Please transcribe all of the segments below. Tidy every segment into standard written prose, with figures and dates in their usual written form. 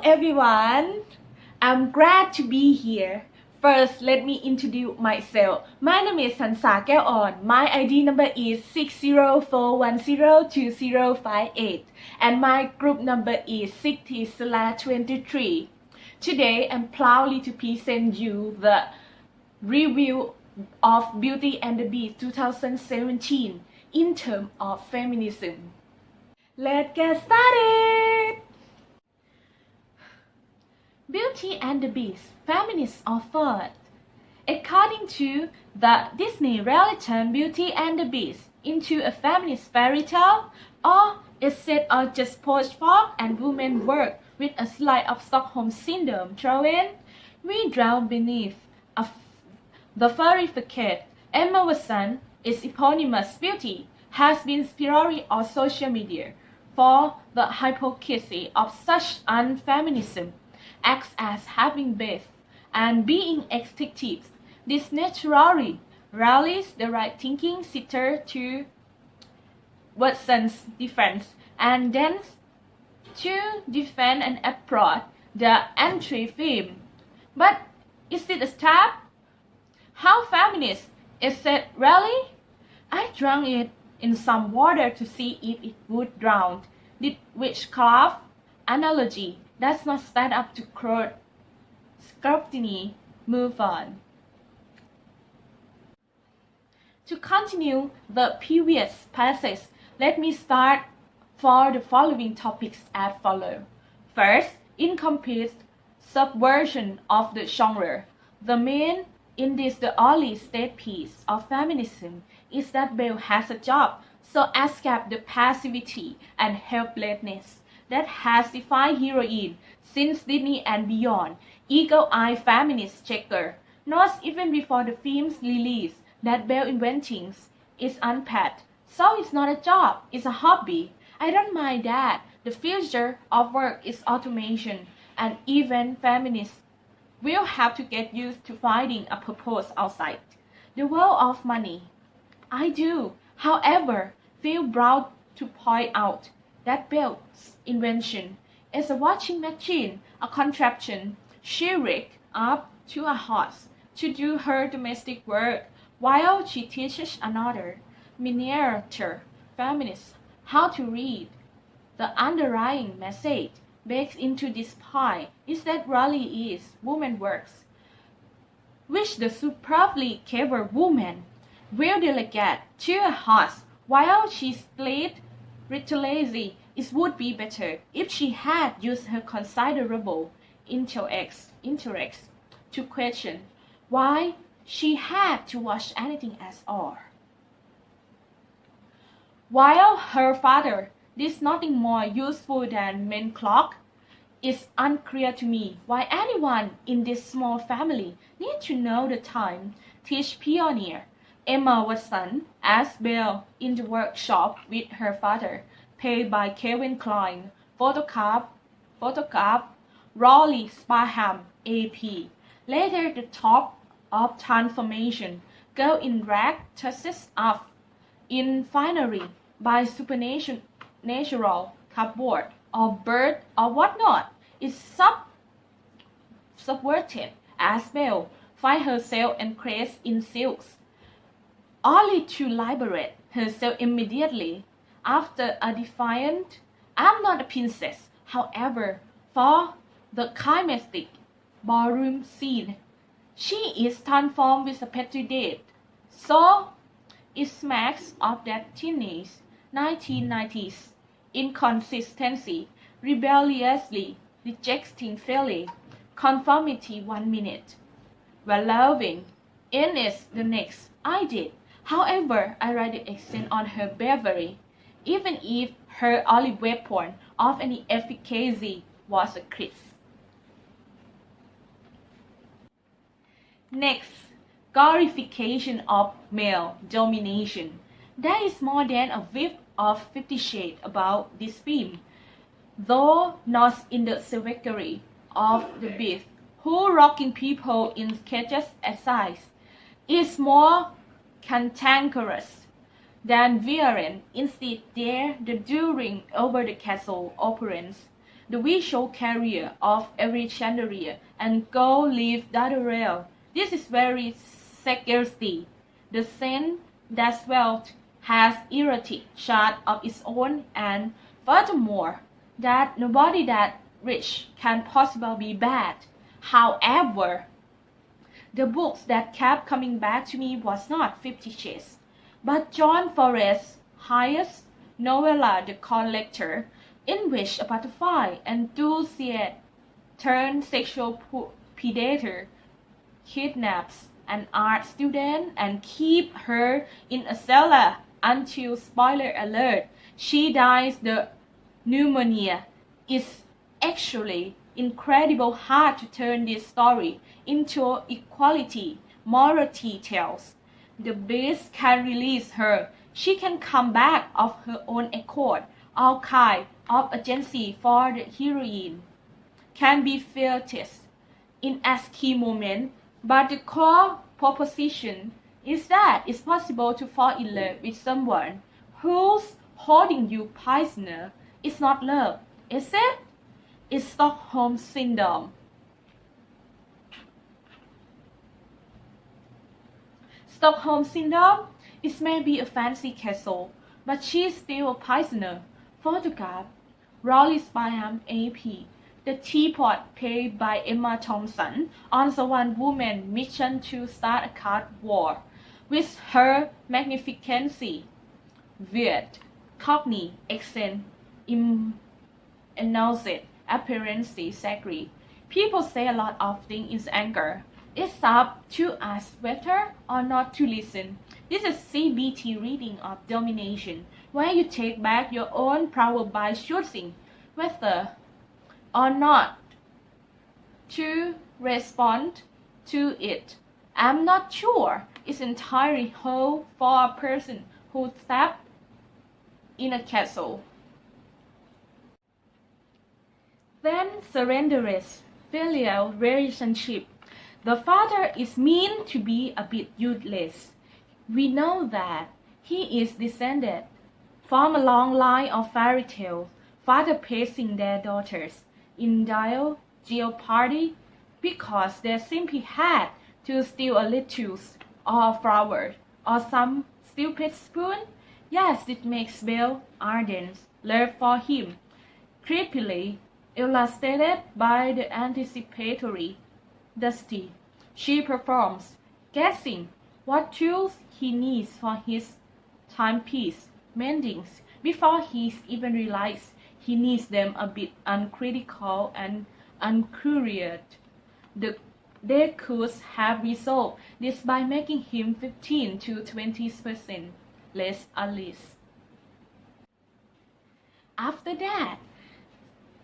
everyone, I'm glad to be here. First, let me introduce myself. My name is Sansa Keon. My ID number is 604102058 and my group number is 60/23. Today, I'm proudly to present you the review of Beauty and the Beast 2017 in terms of feminism. Let's get started! Beauty and the Beast, Feminists of Thought. According to the Disney reality Beauty and the Beast into a feminist fairy tale, or is set or just post-folk and women work with a slight of Stockholm Syndrome thrown in, we drown beneath the furry facade. Emma Watson, its eponymous beauty, has been spiraling on social media for the hypocrisy of such unfeminism. Acts as having birth and being executive. This naturally rallies the right-thinking sister to Watson's defense and then to defend and applaud the anti-femme. But is it a stab? How feminist is it really? I drank it in some water to see if it would drown. Did witchcraft analogy does not stand up to court scrutiny. Move on. To continue the previous passage, let me start for the following topics as follows. First, incomplete subversion of the genre. The main in this the early state piece of feminism is that Belle has a job, so escape the passivity and helplessness that has defined heroine since Disney and beyond. Eagle-eyed feminist checker knows even before the film's release that Belle inventing is unpaid. So it's not a job, it's a hobby. I don't mind that. The future of work is automation, and even feminists will have to get used to finding a purpose outside the world of money. I do, however, feel proud to point out that Belle's invention is a washing machine, a contraption she rigged up to a horse to do her domestic work while she teaches another miniature feminist how to read. The underlying message baked into this pie is that really is woman works, which the superbly clever woman will delegate to a horse while she split ritually. It would be better if she had used her considerable intellect to question why she had to wash anything at all. While her father did nothing more useful than mend clock, it's unclear to me why anyone in this small family needs to know the time. Teach pioneer Emma Watson as Belle in the workshop with her father, paid by Calvin Klein, photograph Raleigh Sparham, AP. Later, the top of transformation, girl in drag touches up in finery by supernatural cupboard or bird or whatnot, is subverted as Belle finds herself encased in silks, only to liberate herself immediately after a defiant, I'm not a princess, however, for the climatic ballroom scene. She is transformed with a petty date. So it smacks of that teenage 1990s inconsistency, rebelliously rejecting fairly, conformity 1 minute, while loving in it the next. I did. However, I rather extend on her bravery, even if her only weapon of any efficacy was a kiss. Next, glorification of male domination. There is more than a whiff of 50 Shades about this film, though not in the savagery of the Beast, who rocking people in cages aside, is more cantankerous than violent. Instead, there the dueling over the castle opulence the visual carrier of every chandelier, and gold leaf dotterel. This is very scarcity. The scent that wealth has erotic charge of its own, and furthermore, that nobody that rich can possibly be bad. However, the books that kept coming back to me was not 50 Shades, but John Forrest's highest novella, The Collector, in which a butterfly enthusiast turned sexual predator kidnaps an art student and keep her in a cellar until, spoiler alert, she dies. The pneumonia is actually incredible hard to turn this story into equality, morality tales. The beast can release her. She can come back of her own accord. All kind of agency for the heroine can be felt in a key moment, but the core proposition is that it's possible to fall in love with someone who's holding you prisoner. It's not love, is it? It's Stockholm Syndrome. Stockholm Syndrome is maybe a fancy castle, but she's still a prisoner. Photograph, Raleigh Spyham AP. The Teapot, played by Emma Thompson, on the one-woman mission to start a card war. With her magnificency, weird, cockney accent, announced appearance, sacred. People say a lot of things in anger. It's up to us whether or not to listen. This is CBT reading of domination, where you take back your own power by choosing whether or not to respond to it. I'm not sure it's entirely whole for a person who stepped in a castle. Then surrenders filial relationship. The father is meant to be a bit useless. We know that he is descended from a long line of fairy tales, father placing their daughters in dire jeopardy because they simply had to steal a lettuce or a flower or some stupid spoon. Yes, it makes Belle Arden's love for him creepily illustrated by the anticipatory Dusty. She performs, guessing what tools he needs for his timepiece mendings before he even realizes he needs them, a bit uncritical and uncurious. They could have resolved this by making him 15 to 20% less at least. After that,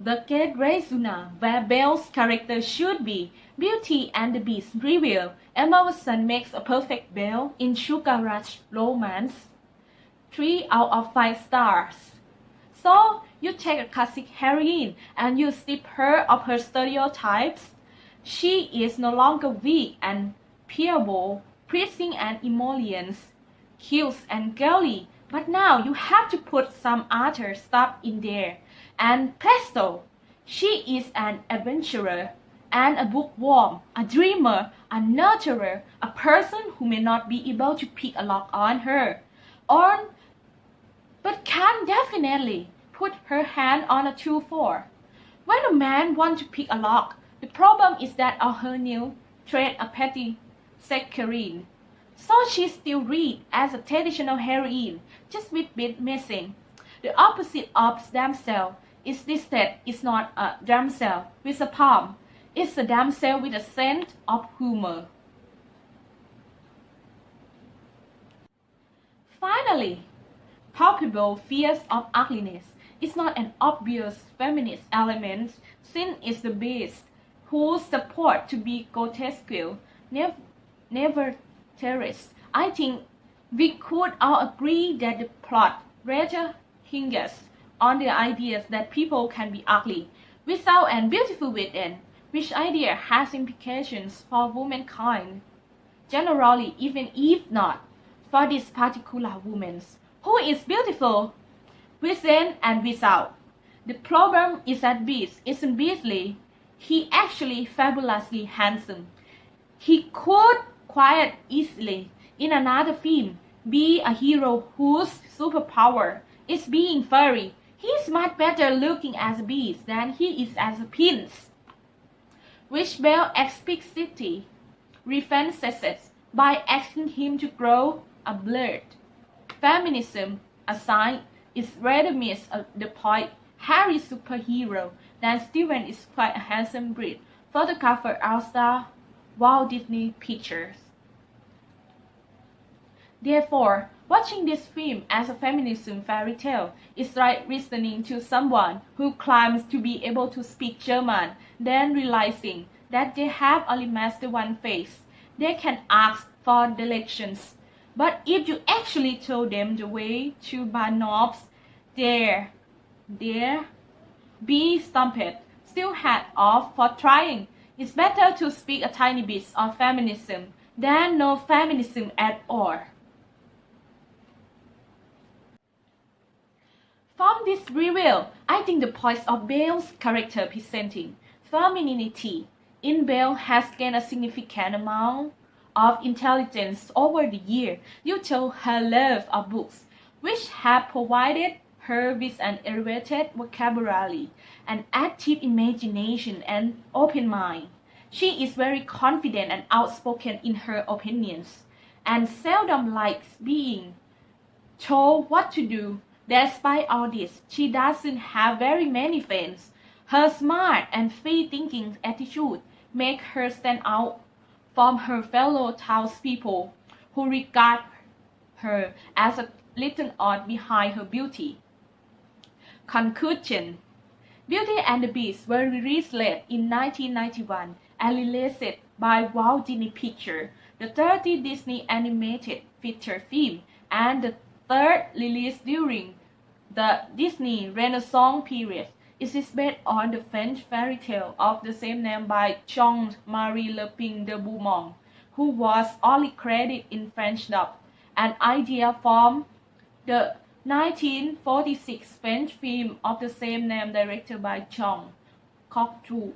the Great Resuna, where Belle's character should be, Beauty and the Beast reveal Emma Watson makes a perfect Belle in Sugar Rush Romance. 3 out of 5 stars. So, you take a classic heroine and you strip her of her stereotypes. She is no longer weak and pitiable, pleasing and emollients, cute and girly, but now you have to put some other stuff in there. And presto, she is an adventurer and a bookworm, a dreamer, a nurturer, a person who may not be able to pick a lock on her, but can definitely put her hand on a 2-4. When a man wants to pick a lock, the problem is that all her new trade a petty saccharine. So she still read as a traditional heroine, just with bit missing. The opposite of damsel is this that it's not a damsel with a palm. It's a damsel with a scent of humor. Finally, palpable fears of ugliness is not an obvious feminist element, since it's the beast who support to be grotesque, never terrorist. I think we could all agree that the plot rather hinges on the ideas that people can be ugly without and beautiful within, which idea has implications for womankind generally, even if not for this particular woman, who is beautiful within and without. The problem is that Beast isn't beastly. He actually fabulously handsome. He could quite easily, in another film, be a hero whose superpower is being furry. He's much better looking as a beast than he is as a prince, which Belle explicitly references by asking him to grow a beard. Feminism aside is rather miss the point. Harry's superhero, then Steven is quite a handsome breed for the cover all-star Walt Disney Pictures. Therefore, watching this film as a feminism fairy tale is like listening to someone who claims to be able to speak German, then realizing that they have only mastered one phrase. They can ask for directions, but if you actually told them the way to buy knobs, there, be stumped, still hat off for trying. It's better to speak a tiny bit of feminism than no feminism at all. From this reveal, I think the points of Belle's character presenting femininity in Belle has gained a significant amount of intelligence over the year due to her love of books, which have provided her with an elevated vocabulary, an active imagination, and open mind. She is very confident and outspoken in her opinions, and seldom likes being told what to do. Despite all this, she doesn't have very many friends. Her smart and free-thinking attitude make her stand out from her fellow townspeople, who regard her as a little odd behind her beauty. Conclusion: Beauty and the Beast were released late in 1991 and released by Walt Disney Pictures, the 30th Disney animated feature film, and the third release during the Disney Renaissance period. It is based on the French fairy tale of the same name by Jean-Marie Le Pin de Beaumont, who was only credited in French dub, an idea from the 1946 French film of the same name directed by Jean Cocteau.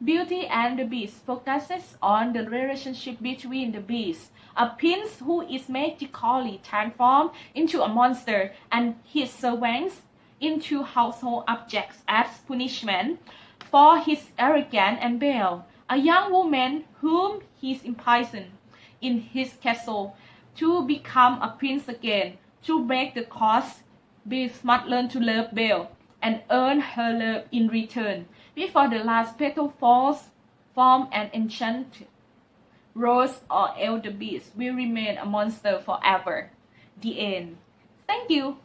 Beauty and the Beast focuses on the relationship between the Beast, a prince who is magically transformed into a monster, and his servants into household objects as punishment for his arrogance, and Belle, a young woman whom he imprisoned in his castle to become a prince again. To break the curse, Beast must learn to love Belle and earn her love in return before the last petal falls from an enchanted rose, or else the Beast will remain a monster forever. The end. Thank you.